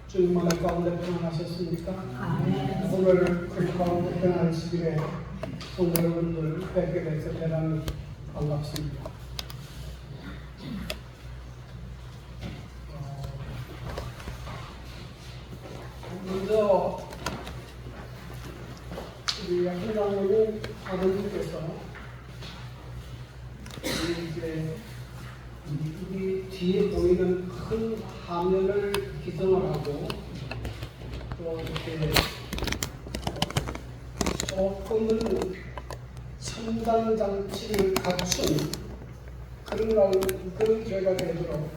주님 안에 가운데 평안하셨습니까? 오늘 그 가운데 평안하시기에 성도 여러분들 뵙게 돼서 대단히 반갑습니다. 먼저 우리 회장님 아버님께서 이제 우리 뒤에 보이는 큰 화면을 기성을 하고 또 이렇게 조금은 첨단 장치를 갖춘 그런 교회가 되도록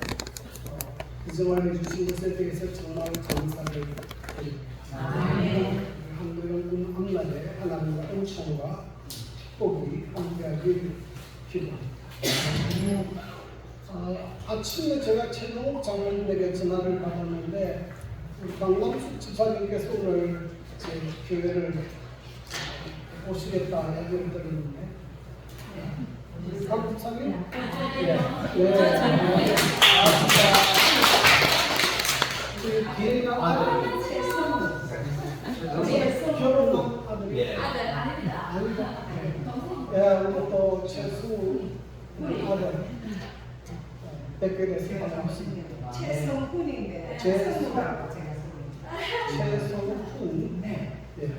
기성을 해주신 것에 대해서 정말 감사를 드립니다. 한국은 앞날에 하나님의 은총과 축복이 함께하길 기도합니다. 아침에 제가 최동욱 장로님에게 전화를 받았는데 강남수 집사님께서 오늘 제 교회를 오시겠다 얘기를 들었는데 강 집사님? 네. 비행한 아들 결혼한 아들이 아니다. 우리 또 최수 아들 뵙게 돼서 반갑습니다. 최성훈인데 최성훈. 예.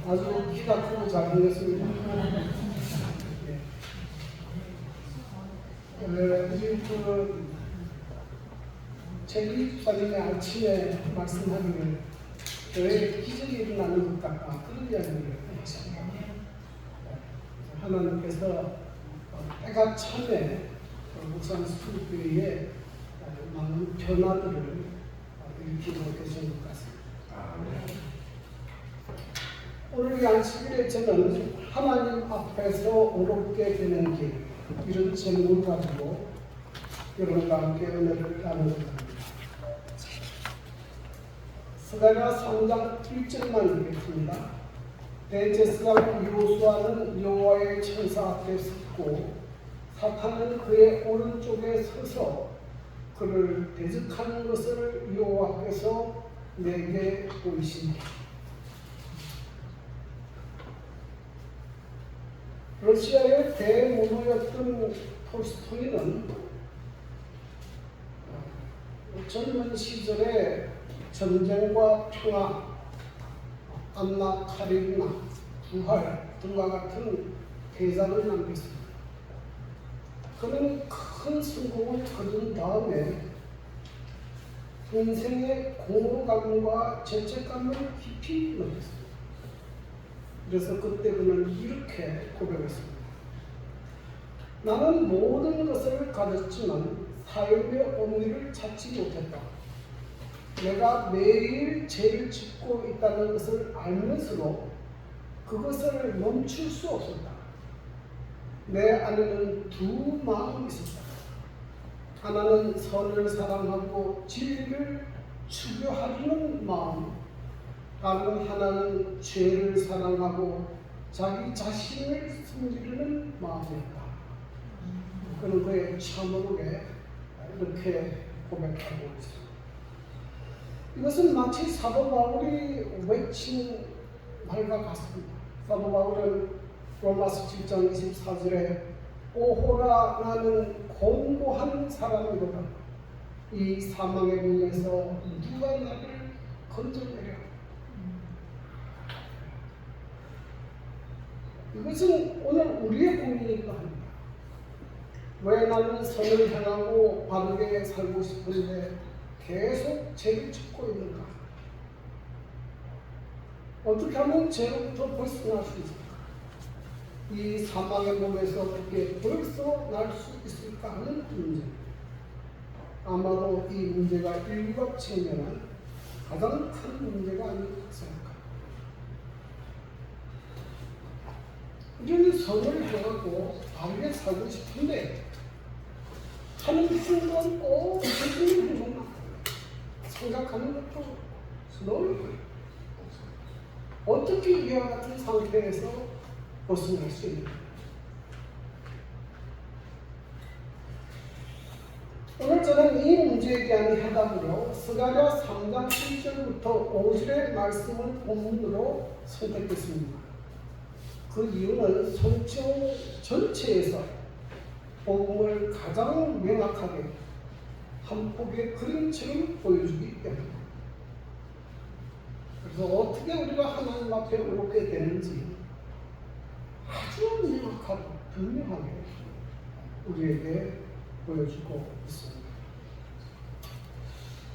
아주 키가 크고 잘생겼습니다. 우리 최기 집사님이 아침에 말씀하기를 교회에 기적이 일어나는 것 같다 그런 이야기를 했습니다. 하나님께서 때가 참에 목사님 수교회에 많은 변화들을 일으키고 계신 것 같습니다. 오늘 양식일에 저는 하나님 앞에서 어렵게 되는 길 이런 제목을 가지고 여러분과 함께 은혜를 나누고자 합니다. 스가랴 3장 1절만 읽겠습니다. 대제사장 여호수아는 여호와의 천사 앞에 섰고 사탄은 그의 오른쪽에 서서 그를 대적하는 것을 여호와께서 내게 보이시니 러시아의 대문호였던 톨스토이는 젊은 시절에 전쟁과 평화, 안나 카레리나, 부활 등과 같은 대작을 남겼습니다. 그는 큰 성공을 거둔 다음에 인생의 공허감과 죄책감을 깊이 느꼈습니다. 그래서 그때 그는 이렇게 고백했습니다. 나는 모든 것을 가졌지만 삶의 온리를 찾지 못했다. 내가 매일 죄를 짓고 있다는 것을 알면서도 그것을 멈출 수 없었다. 내 안에는 두 마음이 있었다. 하나는 선을 사랑하고 진리를 추구하려는 마음, 다른 하나는 죄를 사랑하고 자기 자신을 숨기려는 마음이었다. 그는 그의 참으로에 이렇게 고백하고 있습니다. 이것은 마치 사도 바울이 외친 말과 같습니다. 사도 바울은 로마서 7장 24절에 오호라 나는 공고한 사람이로다. 이 사망의 문에서 누가 나를 건져내려. 이것은 오늘 우리의 고민이기도 합니다. 왜 나는 선을 향하고 바르게 살고 싶은데 계속 죄를 짓고 있는가? 어떻게 하면 죄로부터 벗어날 수 있을까? 이 사망의 몸에서 어떻게 벗어날 수 있을까 하는 문제입니다. 아마도 이 문제가 인류가 직면한 가장 큰 문제가 아닐까 생각합니다. 우리는 선을 향하고 바르게 살고 싶은데 하는 순간 꼭 죄를 행동만 생각하는 것도 늘 어떻게 이와 같은 상태에서 벗어날 수 있는가? 오늘 저는 이 문제에 대한 해답으로 스가랴 3장 7절부터 5절의 말씀을 본문으로 선택했습니다. 그 이유는 성경 전체에서 복음을 가장 명확하게 한 폭의 그림처럼 보여주기 때문입니다. 그래서 어떻게 우리가 하나님 앞에 오게 되는지 아주 명확하고 분명하게 우리에게 보여주고 있습니다.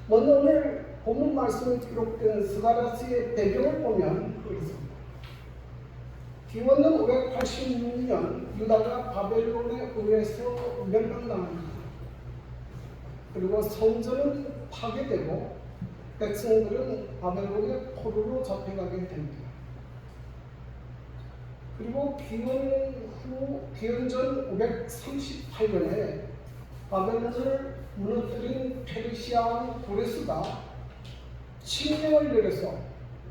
먼저 오늘 본문 말씀에 기록된 스가랴서의 배경을 보면 그렇습니다. 기원은 586년 유다가 바벨론에 의해서 멸망당합니다. 그리고 성전은 파괴되고 백성들은 바벨론의 포로로 잡혀가게 됩니다. 그리고 기원전 538년에 바벨론을 무너뜨린 페르시아 왕 고레스가 칙령을 내려서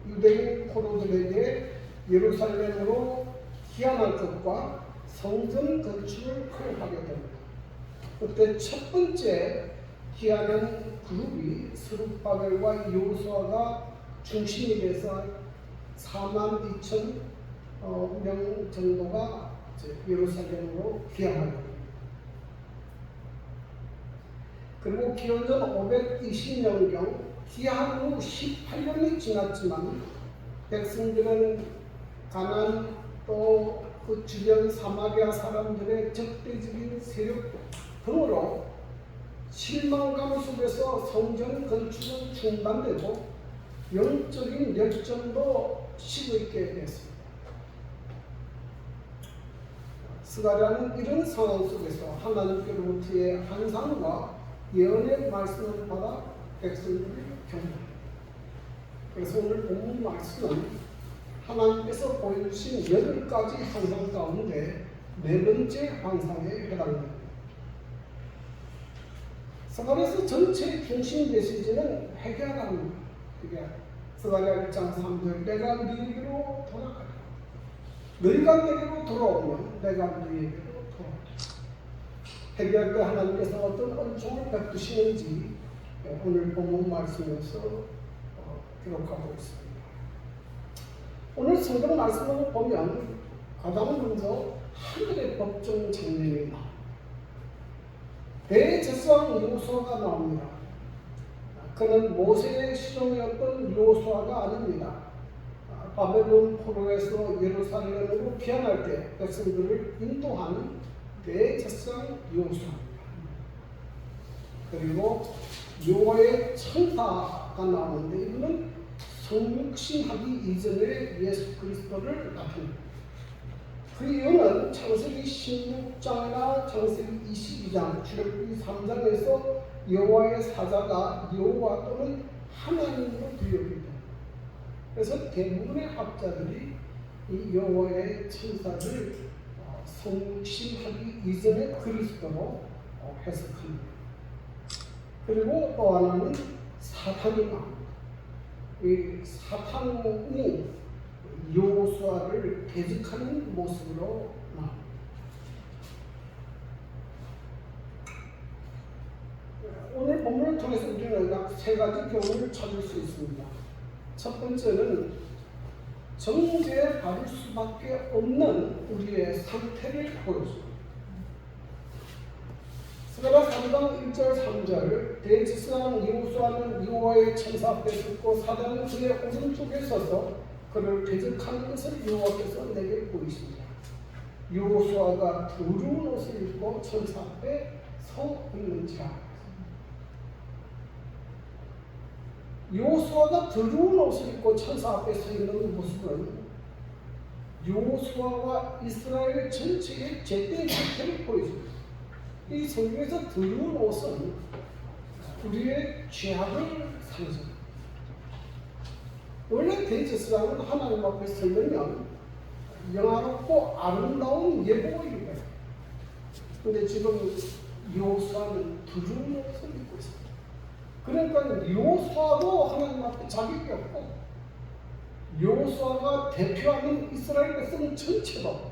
유대인 포로들에게 예루살렘으로 귀환할 것과 성전 건축을 허용하게 됩니다. 그때 첫 번째 귀환한 그룹이 스룹바벨과 여호수아가 중심이 돼서 4만 2천 명 정도가 예루살렘으로 귀환하게 됩니다. 그리고 기원전 520년경 귀환 후 18년이 지났지만 백성들은 가나안 또 그 주변 사마리아 사람들의 적대적인 세력 등으로 실망감 속에서 성전 건축은 중단되고 영적인 열정도 식어 있게 됐습니다. 스가랴는 이런 상황 속에서 하나님께로부터의 환상과 예언의 말씀을 받아 백성들을 격려합니다. 그래서 오늘 본문 말씀은 하나님께서 보여주신 8가지 환상 가운데 4번째 환상에 해당됩니다. 스가랴서 전체의 중심 메시지는 회개하라는 겁니다. 스가랴 1장 3절 내가 너희에게로 돌아가라. 너희가 내게로 돌아오면 내가 너희에게로 돌아오리라. 회개할 때 하나님께서 어떤 은총을 베푸시는지 오늘 본문 말씀에서 기록하고 있습니다. 오늘 성경 말씀을 보면 가장 먼저 하늘의 법정 장면이 나옵니다. 대제사장 여호수아가 나옵니다. 그는 모세의 시종이었던 여호수아가 아닙니다. 바벨론 포로에서 예루살렘으로 귀환할 때 백성들을 인도하는 대제사장 여호수아입니다. 그리고 여호와의 천사가 나오는데 이분은 성육신하기 이전의 예수 그리스도를 나타냅니다. 그 이유는 창세기 16장이나 창세기 22장, 출애굽기 3장에서 여호와의 사자가 여호와 또는 하나님으로 불렸기 때문에 그래서 대부분의 학자들이 이 여호와의 천사를 성육신하기 이전의 그리스도로 해석합니다. 그리고 또 하나는 사탄이 나옵니다. 이 사탄이 여호수아를 대적하는 모습으로 나옵니다. 오늘 본문을 통해서 우리는 약 3가지 교훈을 찾을 수 있습니다. 첫 번째는 정죄에 받을 수밖에 없는 우리의 상태를 보여줍니다. 스가랴 3장 1절 3절 대제사장 여호수아는 여호와의 천사 앞에 섰고 사단은 그의 오른쪽에 서서 그를 대적하는 것을 여호와께서 내게 보이십니다. 여호수아가 두루운 옷을 입고 천사 앞에 서 있는지라. 여호수아가 두루운 옷을 입고 천사 앞에 서 있는 모습은 여호수아와 이스라엘 전체의 제때 상태를 보여줍니다. 이 성경에서 두루운 옷은 우리의 죄악을 상징합니다. 원래 대제사장은 하나님 앞에 서려면 영화롭고 아름다운 예복을 입어요. 그런데 지금 여호수아는 두루운 옷을 입고 있습니다. 그러니까 여호수아도 하나님 앞에 자격이 없고 여호수아가 대표하는 이스라엘 백성 전체도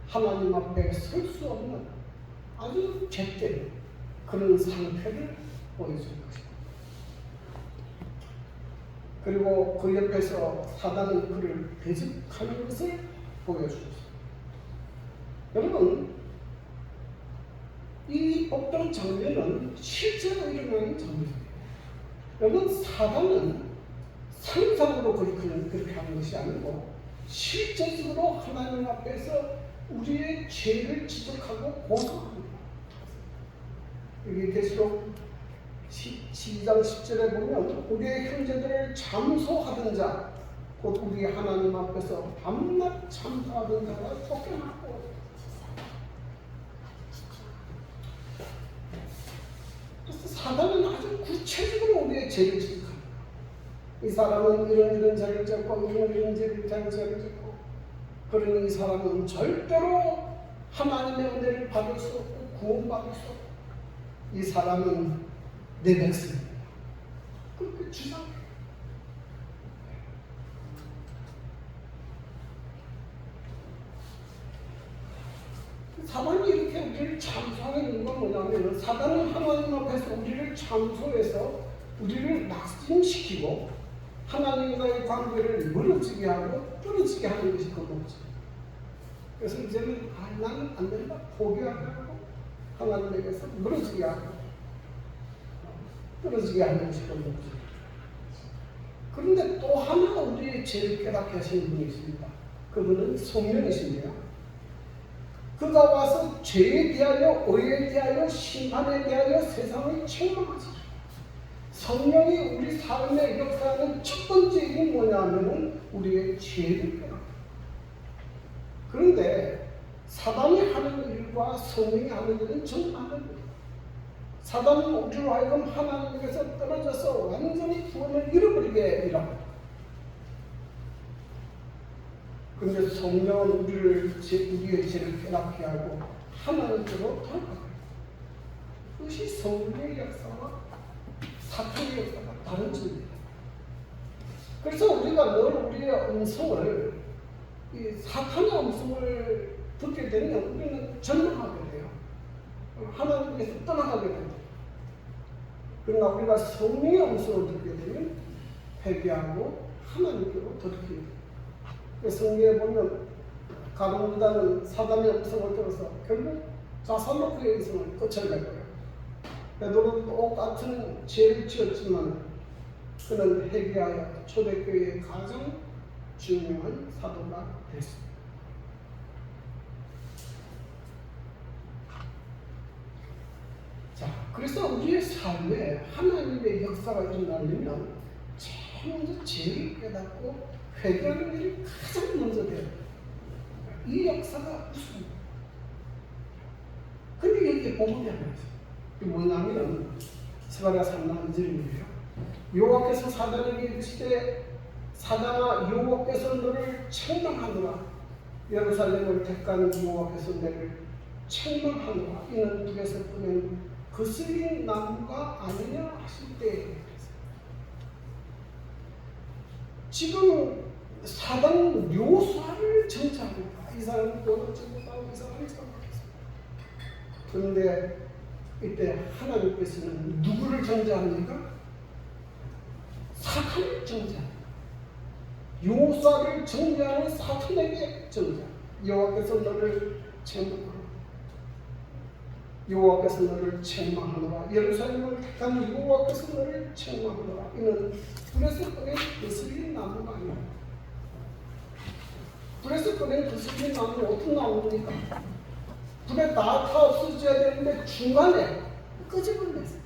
하나님 앞에 설 수 없는 아주 죄된 그런 상태를 보여주는 것입니다. 그리고 그 옆에서 사단은 그를 대적하는 것을 보여주었습니다. 여러분, 이 어떤 장면은 실제로 일어나는 장면이에요. 여러분, 사단은 상상으로 그렇게 하는 것이 아니고 실제적으로 하나님 앞에서 우리의 죄를 지적하고 고소합니다. 여기 계시록 12장 10절에 보면 우리의 형제들을 참소하던 자, 곧 우리 하나님 앞에서 밤낮 참소하던 자가 쫓겨났고, 그래서 사단은 아주 구체적으로 우리의 죄를 지적합니다. 이 사람은 이런 죄를 졌고 이런 죄를 졌고, 그러니 이 사람은 절대로 하나님의 은혜를 받을 수 없고 구원받을 수 없고, 이 사람은 내 백성입니다. 그렇게 주장해요. 사단이 이렇게 우리를 참소하는 건 뭐냐면, 사단은 하나님 앞에서 우리를 참소해서 우리를 낙심시키고 하나님과의 관계를 멀어지게 하고 떨어지게 하는 것이 그 목적. 그래서 이제는 나는 안 된다, 포기하게 하고 하나님에게서 멀어지게 하고 떨어지게 하는 것이 그 목적. 그런데 또 하나 우리의 죄를 깨닫게 하시는 분이 있습니다. 그분은 성령이십니다. 그가 와서 죄에 대하여, 의에 대하여, 심판에 대하여 세상을 책망하시죠. 성령이 우리 삶에 역사하는 첫 번째 일이 뭐냐면 우리의 죄를 깨닫는. 그런데 사단이 하는 일과 성령이 하는 일은 정반대입니다. 사단은 우리로 하여금 하나님께서 떨어져서 완전히 구원을 잃어버리게 일합니다. 그런데 성령은 우리의 죄를 깨닫게 하고 하나님께로 돌아가요. 그것이 성령의 역사와 사탄의 역사가 다른 점입니다. 그래서 우리가 늘 우리의 음성을, 이 사탄의 음성을 듣게 되면 우리는 절망하게 돼요. 하나님께서 떠나가게 됩니다. 그러나 우리가 성령의 음성을 듣게 되면 회개하고 하나님께로 돌이키게 됩니다. 성경에 보면 가룟유다는 사단의 음성을 들어서 결국 자살로 그의 인생을 거쳐내고요. 베드로도 똑같은 죄를 지었지만 그는 회개하여 초대교회의 가장 중요한 사도가 됐습니다. 자, 그래서 우리의 삶에 하나님의 역사가 일어나려면 제일 먼저 죄를 깨닫고 회개하는 일이 가장 먼저 돼요. 이 역사가 무슨? 근데 여기에 보면 하나 있어요. 이게 뭐냐면 스가랴 3장 2절이에요. 여호와께서 사단에게 이르시되 사단아, 여호와께서 너를 책망하노라. 예루살렘을 택한 여호와께서 너를 책망하노라. 이는 북에서 꺼낸 거슬린 나무가 아니냐 하실 때, 지금 사단은 묘사를 정착합니다. 이 사람은 돈을 정착하고 이 사람은 정착하겠습니다. 그런데 이때 하나님께서는 누구를 정죄합니까? 사탄을 정죄합니다. 요사를 정죄하는 사탄에게 정죄합니다. 여호와께서 너를 책망하노라. 여호와께서 너를 책망하노라. 예루살렘을 택한 여호와께서 너를 책망하노라. 이는 불에서 꺼낸 거슬린 나무가 아니라. 불에서 꺼낸 거슬린 나무는 어떤 나무입니까? 불에 다 없어져야 되는데 중간에 끄집어냈어요.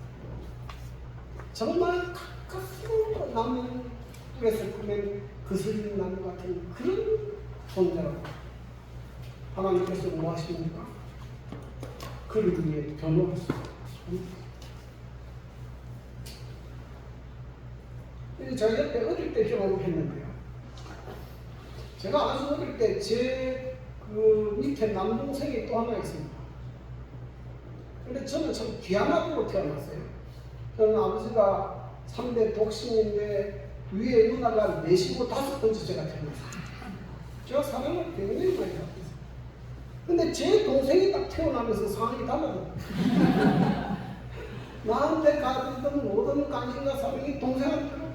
정말 가까스로 남은 불에서 꺼낸 거슬린 나무 같은 그런 존재라고. 하나님께서 뭐 하십니까? 그를 위해 변호했습니다. 저희 옆에 어릴 때 경험했는데요. 제가 아주 어릴 때 제 그 밑에 남동생이 또 하나 있습니다. 근데 저는 참 귀한 아들로 태어났어요. 저는 아버지가 3대 독신인데 위에 누나가 4시고 5번째 제가 태어났어요. 제가 사랑을 굉장히 많이 받고 있어요. 근데 제 동생이 딱 태어나면서 상황이 달라졌어요. 나한테 가졌던 모든 관심과 사랑이 동생한테로 가요.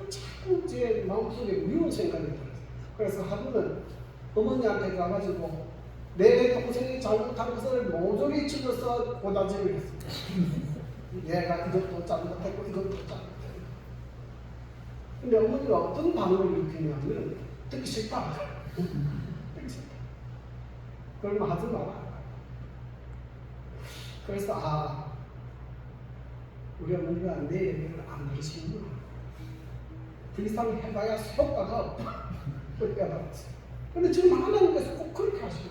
자꾸 제 마음속에 미운 생각이 들어요. 그래서 하루는 어머니한테 가가지고 내 동생이 잘못한 것을 모조리 집어서 고다지를 했습니다. 얘가 이것도 잘못했고 이것도 잘못했고. 근데 어머니가 어떤 반응을 일으키냐면 듣기 싫다. 듣기 싫다. 그걸 하지 마라. 그래서 우리 어머니가 내 얘기를 안 들으시는구나. 그 이상 해봐야 효과가 없다. 그렇게 알았어요. 근데 지금 하나님께서 꼭 그렇게 하시고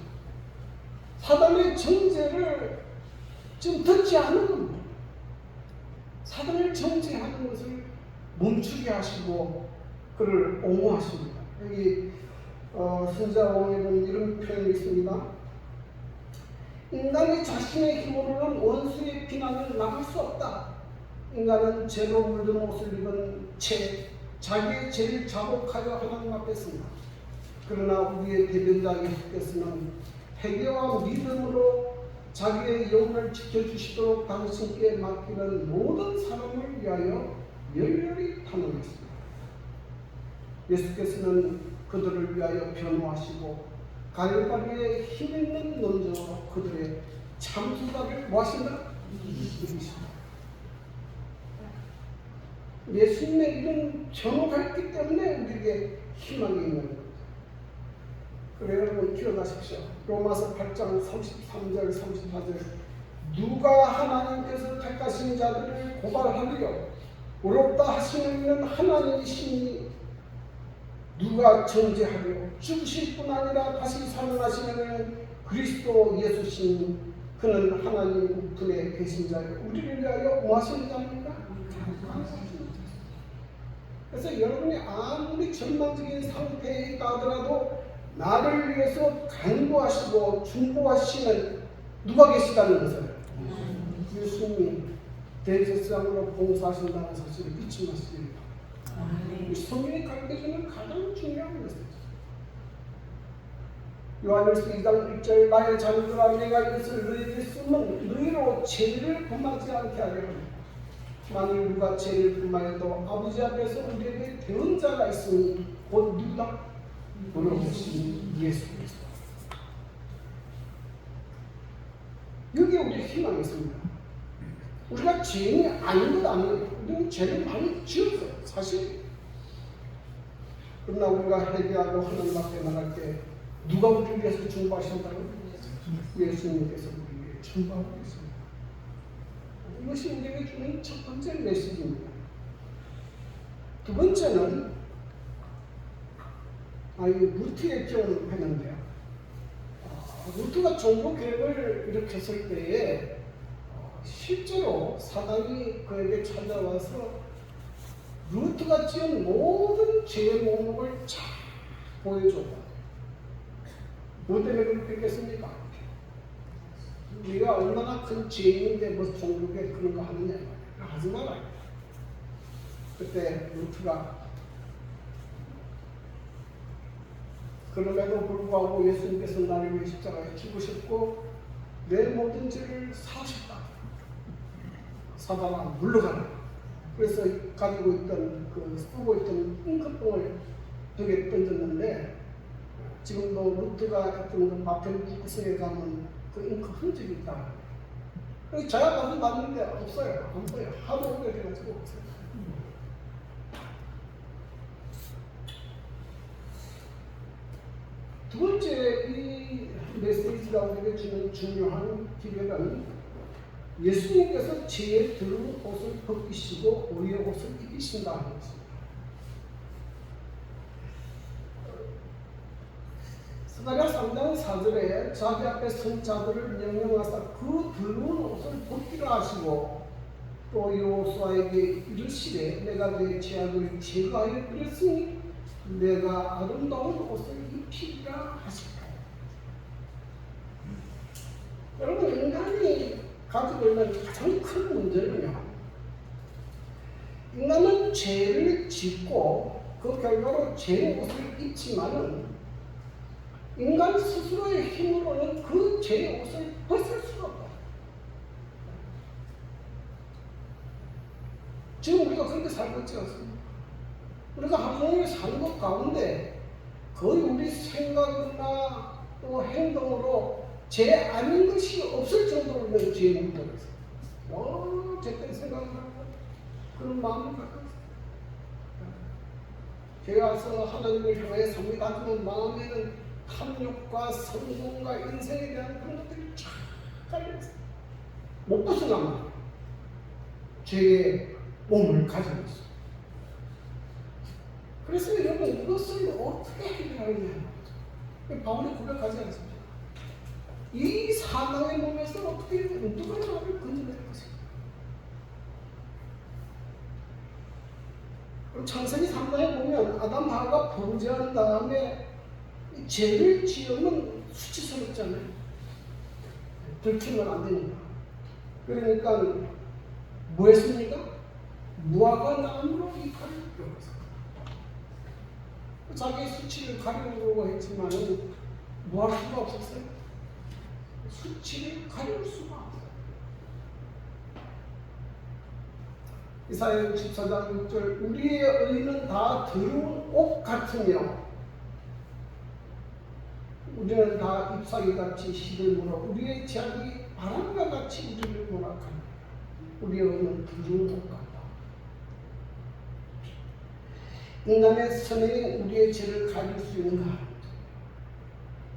사단의 정죄를 지금 듣지 않는 겁니다. 사단을 정죄하는 것을 멈추게 하시고 그를 옹호하십니다. 여기 선지자왕에 보면 이런 표현이 있습니다. 인간이 자신의 힘으로는 원수의 비난을 막을 수 없다. 인간은 죄로 물든 옷을 입은 채 자기의 죄를 자복하여 하나님 앞에 씁니다. 그러나 우리의 대변자 예수께서는 회개와 믿음으로 자기의 영혼을 지켜주시도록 당신께 맡기는 모든 사람을 위하여 열렬히 탄원했습니다. 예수께서는 그들을 위하여 변호하시고 갈바리의 힘있는 논쟁으로 그들의 참수다를 뭐하신다? 이기십니다. 예수님의 이런 변호가 있기 때문에 우리에게 희망이 있는 겁니다. 그래서 여러분 기억하십시오. 로마서 8장 33절 34절 누가 하나님께서 택하신 자들을 고발하리요 어렵다 하시는 이는 하나님이시니 누가 정죄하리요 죽으실 뿐 아니라 다시 살아나시는 그리스도 예수시니 그는 하나님 우편에 계신 자요 우리를 위하여 뭐 하시는 자입니까? 그래서 여러분이 아무리 전망적인 상태에 있다 하더라도 나를 위해서 간구하시고 중보하시는 누가 계시다는 것을 예수님이 대제사장으로 봉사하신다는 사실을 잊지 마시기 바랍니다. 성경이 가르쳐주는 가장 중요한 메시지. 요한일서 2장 1절 나의 자녀들아 내가 이것을 너희에게 쓰면 너희로 죄를 범하지 않게 하려 합니다. 만일 누가 죄를 범하여도 아버지 앞에서 우리에게 대언자가 있으니 곧 누구다? 물어보신 예수 그리스도. 여기에 우리 희망이 있습니다. 우리가 죄인이 아닌 것 아니에요. 우리는 죄를 많이 지었어요. 사실. 그러나 우리가 회개하고 하나님 앞에 나갈 때 누가 우리를 위해서 중보하신다고? 예수님께서 우리에게 중보하고 있습니다. 이것이 우리에게 주는 첫 번째 메시지입니다. 두 번째는 루트의 경험을 했는데요. 루트가 종교 계획을 일으켰을 때에 실제로 사단이 그에게 찾아와서 루트가 지은 모든 죄의 목록을 쫙 보여줬다. 뭐 때문에 그렇게 했겠습니까? 우리가 얼마나 큰 죄인인데 뭐 종교계 그런 거 하느냐 하지 말아요. 그때 루트가 그럼에도 불구하고 예수님께서 나를 위해 십자가에 죽으셨고 내 모든 죄를 사하셨다. 사단아 물러가라. 그래서 가지고 있던 쓰고 있던 잉크봉을 벽에 던졌는데 지금도 루트가 했던 그 바텐 구석에 가면 그 잉크 흔적이 있다. 제가 가서 봤는데 없어요. 안 보여요. 하도 오래돼가지고 없어요. 두 번째 이 메시지가 우리에게 주는 중요한 기별은 예수님께서 죄에 들은 옷을 벗기시고 우리의 옷을 입히신다는 것입니다. 스가랴 3장 4절에 자기 앞에 선 자들을 명령하사 그 들은 옷을 벗기라 하시고 또 여호수아에게 이르시되 내가 내 죄악을 제거하여 그랬으니 내가 아름다운 옷을 입히리라 하실까. 여러분 인간이 가지고 있는 가장 큰 문제는요, 인간은 죄를 짓고 그 결과로 죄의 옷을 입지만은 인간 스스로의 힘으로는 그 죄의 옷을 벗을 수가 없다. 지금 우리가 그렇게 살고 있지 않습니까? 우리가 하루 종일 사는 것 가운데 거의 우리 생각이나 또 행동으로 죄 아닌 것이 없을 정도로 내 죄에 묻어 있어요. 제때 생각을 하고 그런 마음을 갖고 있어요. 제가서 하나님을 향해 삽니다 하지만 마음에는 탐욕과 성공과 인생에 대한 그런 것들이 쫙 깔려있어요. 못 벗어납니다. 죄의 몸을 가지고 있어요. 그래서 여러분 이것을 어떻게 해결하느냐 바울이 고백하지 않습니까? 이 사망의 몸에서 어떻게 누가 나를 건져낼 것인가? 창세기 3장에 보면 아담 하와가 범죄한 다음에 죄를 지으면 수치스럽잖아요. 들키면 안 되니까. 그러니까 뭐 했습니까? 무화과 나무로 이 칼을 뼈었어요. 자기의 수치를 가리려고 했지만 뭐 할 수가 없었어요. 수치를 가릴 수가 없어요. 이사야 64장 6절 우리의 의는 다 더러운 옷 같으며 우리는 다 잎사귀같이 시들물어 우리의 죄악이 바람과 같이 우리를 몰아간다. 우리의 의는 더러운 옷 같다. 인간의 선행이 우리의 죄를 가릴 수 있는가?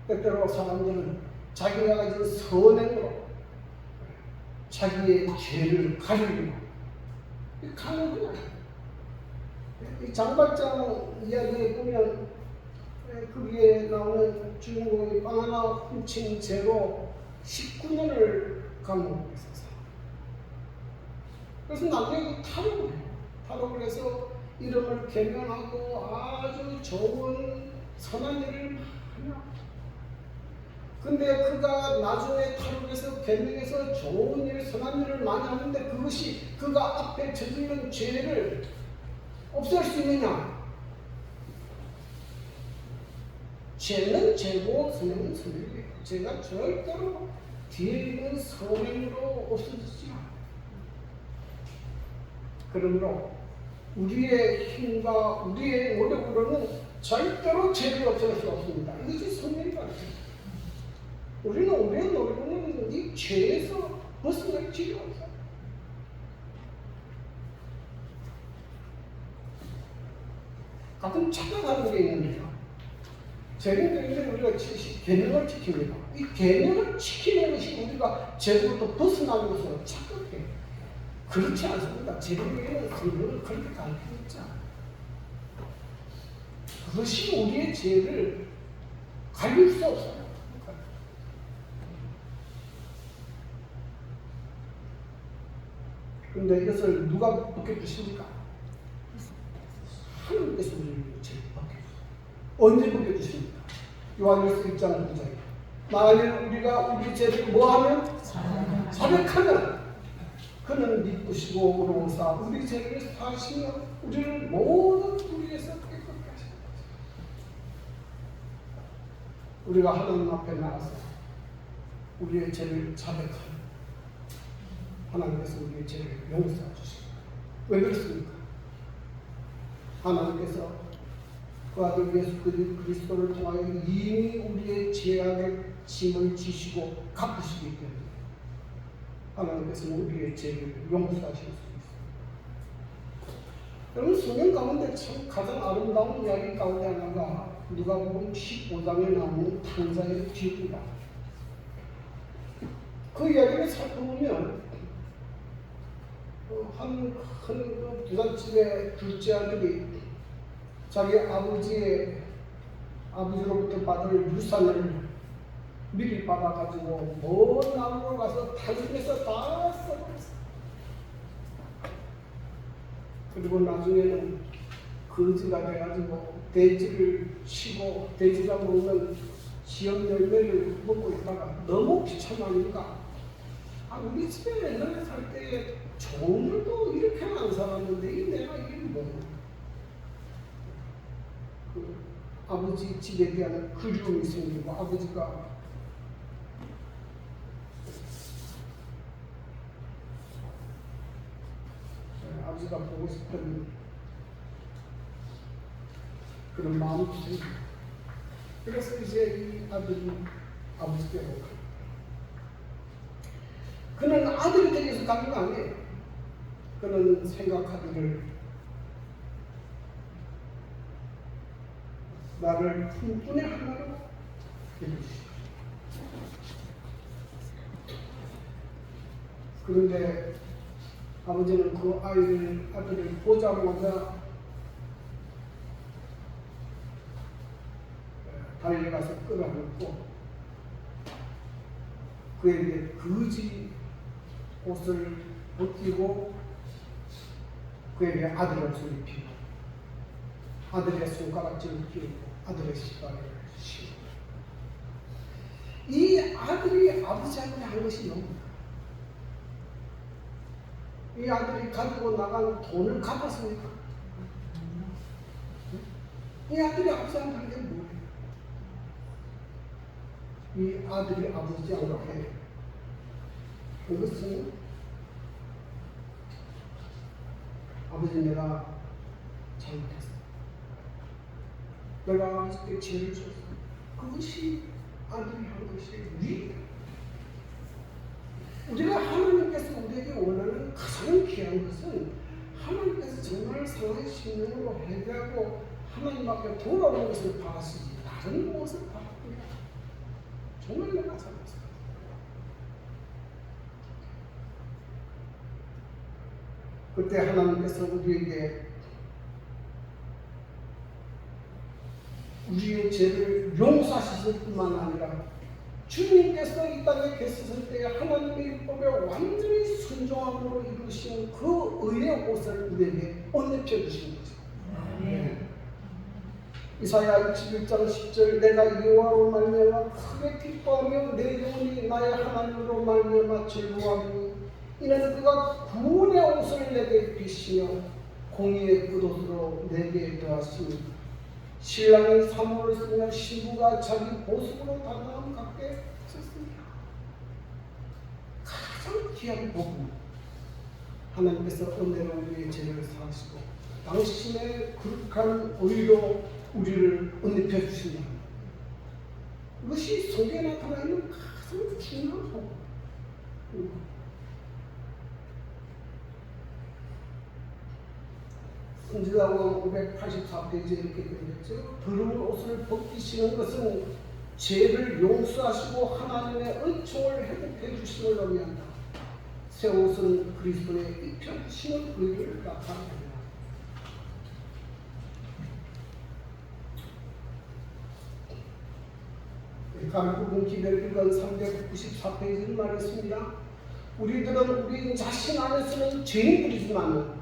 때때로 사람들은 자기가 가진 선행으로 자기의 죄를 가리려고 가는 거야. 이 장발장 이야기에 보면 거기에 나오는 주인공이 빵 하나 훔친 죄로 19년을 감옥에 있었어요. 그래서 나중에 탈옥을 해요. 탈옥을 해서 이름을 개명하고 아주 좋은 선한 일을 많이 하고 근데 그가 나중에 탈옥해서 개명해서 좋은 일, 선한 일을 많이 하는데 그것이 그가 앞에 저지른 죄를 없앨 수 있느냐? 죄는 죄고 선행은 선행이에요. 죄가 절대로 뒤에 있는 선행으로 없어지지 않아요. 그러므로 우리의 힘과 우리의 노력으로는 절대로 죄를 없앨 수 없습니다. 이것이 선행이라는 거예요. 우리는 우리의 노력으로는 이 죄에서 벗어날 길이 없어요. 가끔 착각하는 게 있는데요. 죄인들인데 우리가 계명을 지킵니다. 이 계명을 지키는 것이 우리가 죄로부터 벗어나는 것으로 착각해요. 그렇지 않습니다. 죄인에게는 성경을 그렇게 가르치고 있지 않아요. 그것이 우리의 죄를 가릴 수 없어요. 그런데 이것을 누가 벗겨주십니까? 하나님께서 우리를 죄를 벗겨주세요. 언제 벗겨주십니까? 요한일서 1장 9절에 만일 우리가 우리 죄를 뭐하면? 자백하면 그는 믿으시고 의로우사 우리 죄를 사하시며 우리를 모든 불의에서 깨끗게 하십니다. 우리가 하나님 앞에 나가서 우리의 죄를 자백하면 하나님께서 우리의 죄를 용서해 주십니다. 왜 그렇습니까? 하나님께서 그 아들 예수 그리스도를 통하여 이미 우리의 죄악의 짐을 지시고 갚으시기 때문에 하나님께서는 우리의 죄를 용서하실 수 있습니다. 여러분 성경 가운데 참 가장 아름다운 이야기 가운데 하나가 누가복음 15장에 나오는 탕자의 뒤입니다. 그 이야기를 살펴보면 한 큰 부잣집의 둘째 아들이 자기 아버지로부터 받을 유산을 미리 받아가지고 먼 나무로 가서 타집에서 다 써버렸어. 그리고 나중에는 거지가 돼가지고 돼지를 치고 돼지가 먹는 시험 열매를 먹고 있다가 너무 비참하니까 우리 집에 옛날에 살 때 종들도 이렇게 안 살았는데 내가 이게 뭐야? 아버지 집에 대한 그리움이 생기고 아버지가 아버지가 보고 싶은 그런 마음이 생깁니다. 그래서 이제 이 아들이 아버지께로 갑니다. 그는 아들이 되기 위해서 가는 거 아니에요. 그는 생각하기를 나를 품꾼의 하나로 해주시오. 그런데 아버지는 그 아들을 보자마자 달려가서 끌어안고 그에게 거지 옷을 벗기고 그에게 아들 옷을 입히고 아들의 손가락질을 끼우고 아들의 신발을 신고 이 아들이 아버지한테 한 것이 뭡니까? 이 아들이 가지고 나간 돈을 갚았습니까? 이 아들이 아버지한테 한 게 뭐예요? 이 아들이 아버지한테 그것은 아버지 내가 잘못했어. 내가 아버지께 죄를 졌어. 그것이 아들이 한 것이 위. 우리가 하나님께서 우리에게 원하는 가장 귀한 것은 하나님께서 정말 상하의 심령으로 회개하고 하나님 앞에 돌아오는 것을 바라시지 다른 무엇을 바랍니다. 정말 내가 잘못했어. 그때 하나님께서 우리에게 우리의 죄를 용서하실 뿐만 아니라 주님께서 이 땅에 계셨을 때 하나님의 율법에 완전히 순종함으로 이루신 그 의의 옷을 우리에게 옷입혀 주신 거죠. 이사야 61장 10절 내가 여호와로 말미암아 크게 기뻐하며 내 영혼이 나의 하나님으로 말미암아 즐거워하니 이는 그가 구원의 옷을 내게 입히시며 공의의 겉옷으로 내게 더하시니 신랑이 사모를 쓰며 신부가 자기 보습으로 당당함 갖게 하셨습니다. 가장 귀한 복음 하나님께서 은혜로 우리의 죄를 사하시고 당신의 거룩한 의로 우리를 은혜해 주신다. 이것이 속에 나타나 있는 가장 중요한 복음. 성지자왕 584페이지에 이렇게 되어있죠. 더러운 옷을 벗기시는 것은 죄를 용서하시고 하나님의 은총을 회복해 주심을 의미한다. 새 옷은 그리스도의 입혀주시는 의를 나타냅니다. 갈급은 기별기간 394페이지를 말했습니다. 우리들은 우리 자신 안에서는 죄인들이지만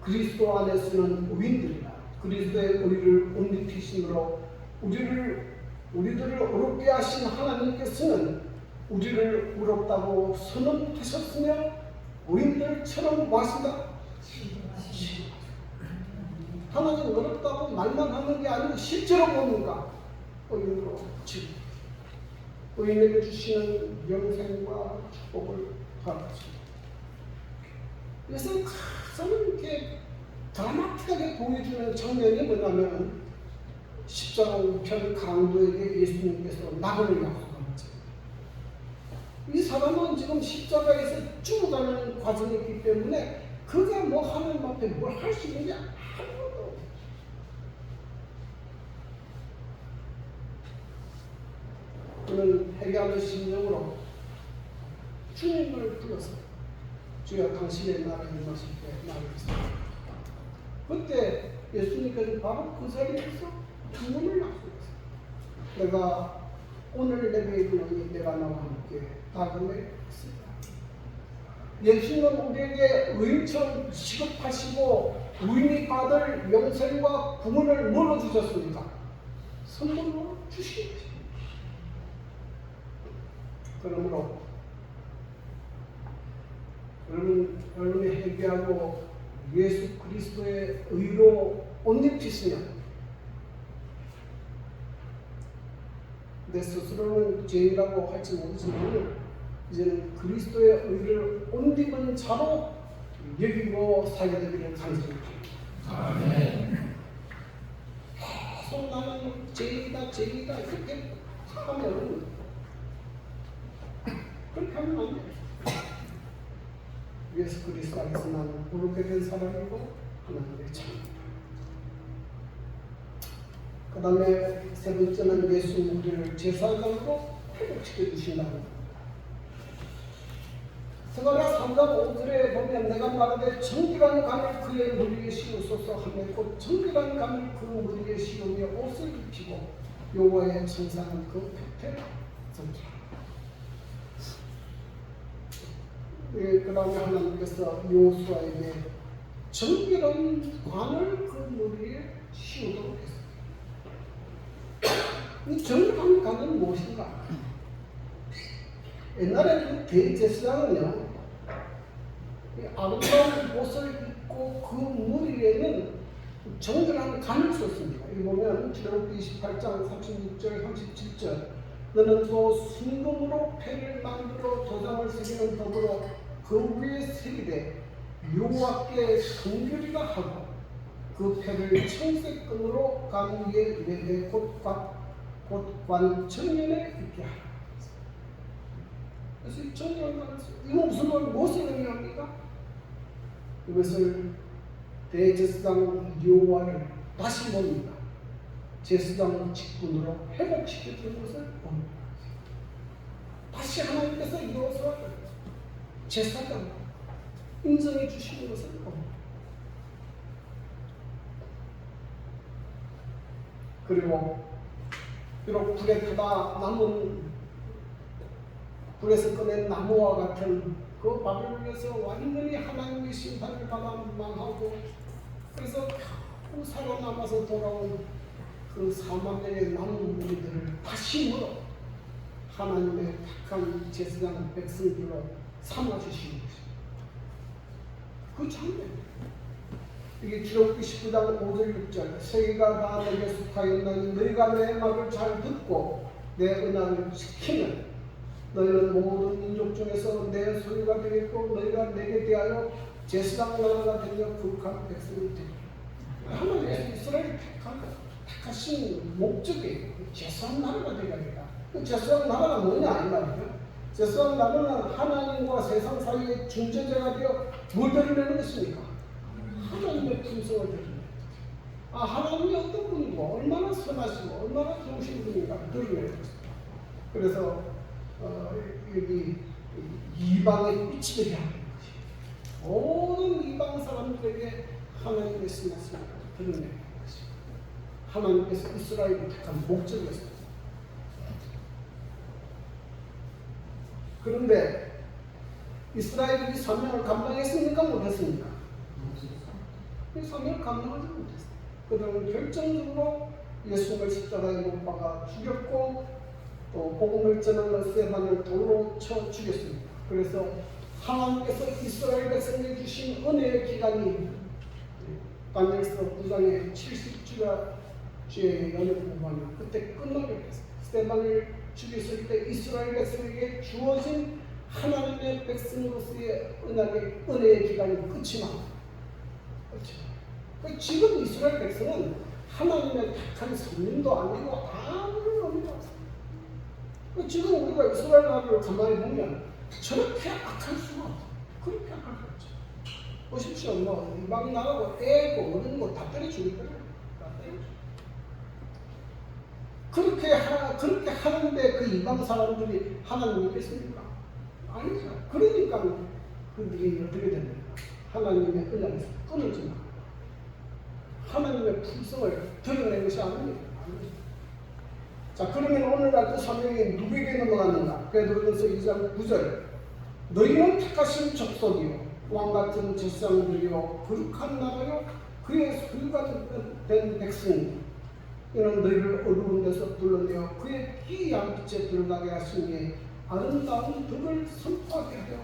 그리스도 안에서는 의인들이다. 그리스도의 의를 옷 입히심으로 우리들을 어렵게 하신 하나님께서는 우리를 의롭다고 선언하셨으며 의인들처럼 뭐하신다? 하나님 어렵다고 말만 하는 게 아니고 실제로 뭡니까? 의인으로 지금 의인에게 주시는 영생과 축복을 받았습니다. 그래서 가장 이렇게 드라마틱하게 보여주는 장면이 뭐냐면 십자가 우편 강도에게 예수님께서 낙원을 약속한 거죠. 이 사람은 지금 십자가에서 죽어가는 과정이기 때문에 그가 뭐 하나님 앞에 뭘 할 수 있는지 아무것도 없어요. 그는 회개하는 심령으로 주님을 불러서 주여 당신의 나라에 임하실 때 나를 믿습니다. 그때 예수님께서 바로 그 자리에서 주문을 약속했어요. 내가 오늘 내게 이르노니 내가 나와 함께 다금에 있습니다. 예수님은 우리에게 의인처럼 취급하시고 의인이 받을 영생과 구원을 뭘로 주셨습니까? 선물로 주신 것입니다. 그러므로 여러분이 회개하고 예수 그리스도의 의로 옷 입히시면 내 스스로는 죄인이라고 할지 모르지만 이제는 그리스도의 의를 옷 입은 자로 여기고 살게 되기를 간절히 아멘. 계속 나는 죄이다 이렇게 하면 그렇게 하면 안 돼. 예수 그리스도 안에서 나는 부르게 된 사람이고 하나님의 자녀. 그 다음에 세 번째는 예수 우리를 제사장으로 회복시켜 주신다고. 스가랴 3장 5절에 보면 내가 말하되 정결한 감을 그의 머리에 씌우소서 하며 곧 정결한 감을 그 머리에 씌우며 옷을 입히고 여호와의 청상은 그 곁에 서리라. 그 다음에 하나님께서 여호수아에게 정결한 관을 그 머리에 씌우도록 했습니다. 이 정결한 관은 무엇인가? 옛날에 그 대제사장은요, 아름다운 옷을 입고 그 머리에는 정결한 관을 썼습니다. 여기 보면 출애굽기 28장 36절 37절 너는 또 순금으로 패를 만들어 도장을 새기는 법으로 그 위에 새기되 여호와께 성결이라 하고 그 패를 청색금으로 관 위에 매대 곧관 정면에 있게 하라. 그래서 이 정결한 관을 이거 무엇을 의미합니까? 이것을 대제사장 여호와를 다시 봅니다. 제사장 직분으로 회복시켜주는 것을 봅니다. 다시 하나님께서 여호수아를 제사장 인정해 주시는 것을 봅니다. 그리고 비록 불에 타다 남은 불에서 꺼낸 나무와 같은 그 바벨론에서 완전히 하나님의 심판을 받아 망하고 그래서 겨우 살아남아서 돌아온 그 4만 명의 남은 무리들을 다시 물어 하나님의 택한 제사장 백성들로 삼아주시는 것입니다. 그 장면 이게 출애굽기 19장 5절 6절 세계가 다 내게 속하였나니 너희가 내 말을 잘 듣고 내 은혜를 지키면 너희는 모든 민족 중에서 내 소유가 되겠고 너희가 내게 대하여 제사장 나라가 되며 거룩한 백성이 되리라. 하나님께서 이스라엘 택하신 목적이 제사장 나라가 되게 하리라. 그 제사장 나라가 뭐냐 이 말이에요. 제사장 나라는 하나님과 세상 사이의 중재자가 되어 뭘 드러내는 것입니까? 하나님의 품성을 드러내는 것입니다. 하나님이 어떤 분이고 얼마나 선하시고 얼마나 좋으신 분인가 드러내는 것입니다. 그래서 여기 이방의 빛이 되게 하는 것입니다. 모든 이방 사람들에게 하나님의 선하심을 드러내는 것입니다. 하나님께서 이스라엘을 택한 목적이었습니다. 그런데 이스라엘이 이 사명을 감당했습니까? 못했습니까? 이 사명을 감당하지 못했어요. 그들은 결정적으로 예수를 십자가에 못 박아 죽였고 또 복음을 전하는 스데반을 돌로 쳐 죽였습니다. 그래서 하나님께서 이스라엘 백성에게 주신 은혜의 기간이 다니엘서 9장의 70주의 연을 공부하면 그때 끝나게 됐어요. 스데반을 죽였을 때 이스라엘 백성에게 주어진 하나님의 백성으로서의 은혜의 기간이 끝이 납니다. 그렇죠. 지금 이스라엘 백성은 하나님의 택한 선민도 아니고 아무런 의미가 없어요. 지금 우리가 이스라엘 나라를 가만히 보면 저렇게 악할 수가 없어요. 그렇게 악할 수 없죠. 보십시오. 뭐 이방 나라고 애고 어른 거 다 때려 죽일 거예요. 다 때려 죽일 거예요. 그렇게 하는데 그 이방 사람들이 하나님을 믿겠습니까? 아니죠. 그러니까 그들이 어떻게 됩니까? 하나님의 은혜에서 끊어지 마. 하나님의 품성을 드러낸 것이 아닙니다. 자, 그러면 오늘날 그 사명이 누구에게 넘어갔는가? 베드로전서 2장 9절 너희는 택하신 족속이요 왕같은 제사장들이요 거룩한 나라요 그의 소유가 된 백성이요 이는 너희를 어두운 데서 불러내어 그의 기이한 빛에 들어가게 하시니 아름다운 덕을 선포하게 하려.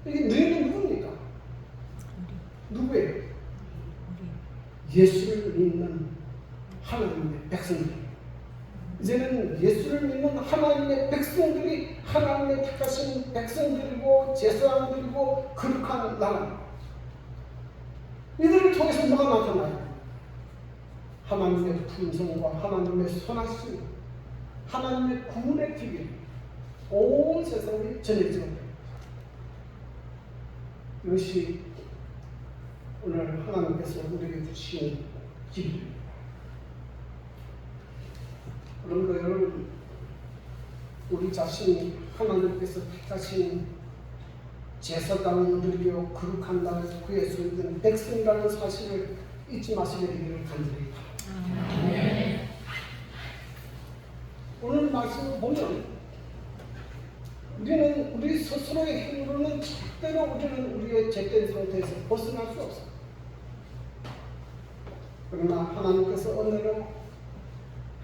이게 너희는 누굽니까? 누구예요? 예수를 믿는 하나님의 백성들. 이제는 예수를 믿는 하나님의 백성들이 하나님의 택하신 백성들이고 제사장들이고 거룩한 나라. 이들을 통해서 뭐가 나타나요? 하나님의 품성과 하나님의 선하심, 하나님의 구원의 비밀, 온 세상에 전해지게 됩니다. 이것이 오늘 하나님께서 우리에게 주신 길입니다. 그런데 여러분, 우리 자신이 하나님께서 택하신 제사장을 누리며 거룩한 나라에서 구의 소유된 백성이라는 사실을 잊지 마시게 되기를 간절히 바랍니다. 오늘 말씀을 보면 우리는 우리 스스로의 힘으로는 절대로 우리는 우리의 죄된 상태에서 벗어날 수 없어요. 그러나 하나님께서 은혜로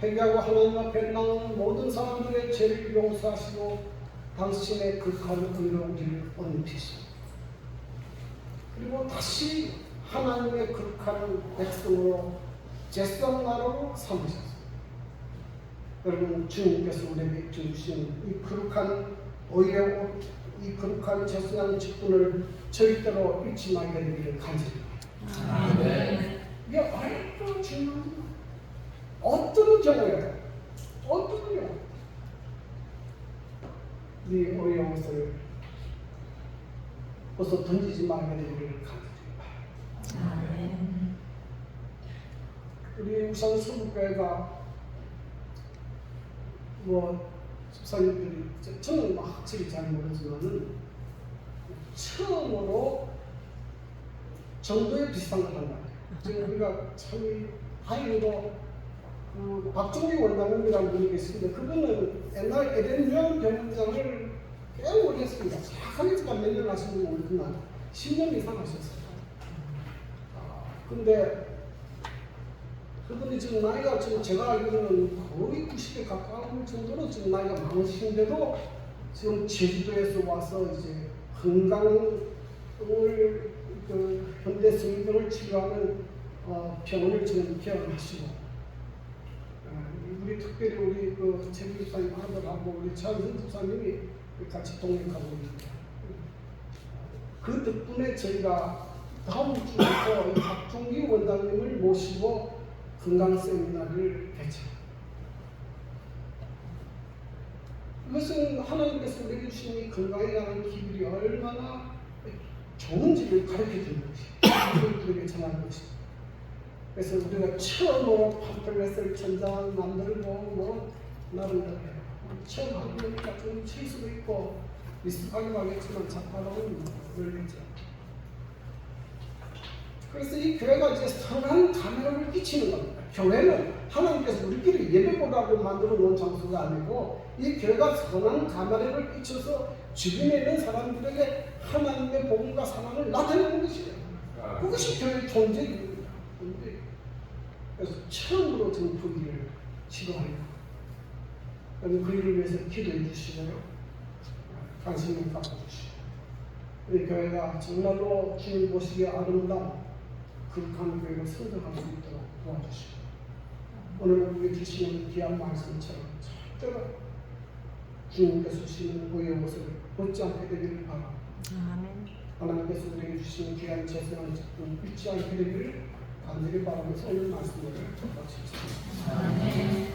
회개하고 하나님 앞에 나오는 모든 사람들의 죄를 용서하시고 당신의 극한 은혜로 우리를 얹히십니다. 그리고 다시 하나님의 극한 백성으로 제사장 나라로 삼으셨습니다. 여러분, 주님께서 우리에게 주신 이 거룩한 의의 옷, 이 거룩한 제사장 직분을 절대로 잊지 말게 되기를 간절히. 이게 얼마나 중요한지. 어떤 경우에, 이 의의 옷을 벗어 던지지 말게 되기를 간절히. 우리 우선 성교회가 집사님들이 저는 확실히 잘 모르지만은 처음으로 정도에 비슷한 걸 한다. 지금 우리가 참 다행히도 박종기 원장님이라는 분이 계시는데 그분은 옛날 에덴 요한병원장을 꽤 오래 했습니다. 정확하게가 몇 년 하신 분 모르지만 10년 이상 하셨어요. 근데 그분이 지금 나이가 지금 제가 알기로는 거의 90에 가까울 정도로 지금 나이가 많으신데도 지금 제주도에서 와서 이제 건강을 현대 성병을 치료하는 병원을 지금 개원하시고 우리 특별히 우리 최기 집사님 아들하고 우리 차은선 집사님이 같이 동행하고 있습니다. 그 덕분에 저희가 다음 주부터 박종기 원장님을 모시고 건강 세미나를 개최합니다. 이것은 하나님께서 우리에게 주신 이 건강이라는 기술이 얼마나 좋은지를 가르쳐주는 것이 우리에게 전하는 것입니다. 그래서 우리가 처음으로 팜플렛을 천장 만들고 나름대로 해요. 처음 하고 보니까 좀 칠 수도 있고 미숙하기도 하겠지만 작가로는 모르겠죠. 그래서 이 교회가 이제 선한 감회를 끼치는 겁니다. 교회는 하나님께서 우리끼리 예배보라고 만들어 놓은 장소가 아니고 이 교회가 선한 감회를 끼쳐서 주변에 있는 사람들에게 하나님의 복음과 사랑을 나타내는 것이에요. 그것이 교회의 존재입니다. 그래서 처음으로 지금 그 일을 시도합니다. 그 일을 위해서 기도해 주시고요. 관심을 갖어주시고 우리 교회가 정말로 주님 보시기에 아름다운 거룩한 교회를 성장할 수 있도록 도와주시고 오늘 우리 주시는 귀한 말씀처럼 절대로 주님께서 주시는 의의 옷을 벗지 않게 되기를 바랍니다. 하나님께서 우리에게 주시는 귀한 제사장 직분 잊지 않게 되기를 간절히 바라면서 오늘 말씀을 마치겠습니다.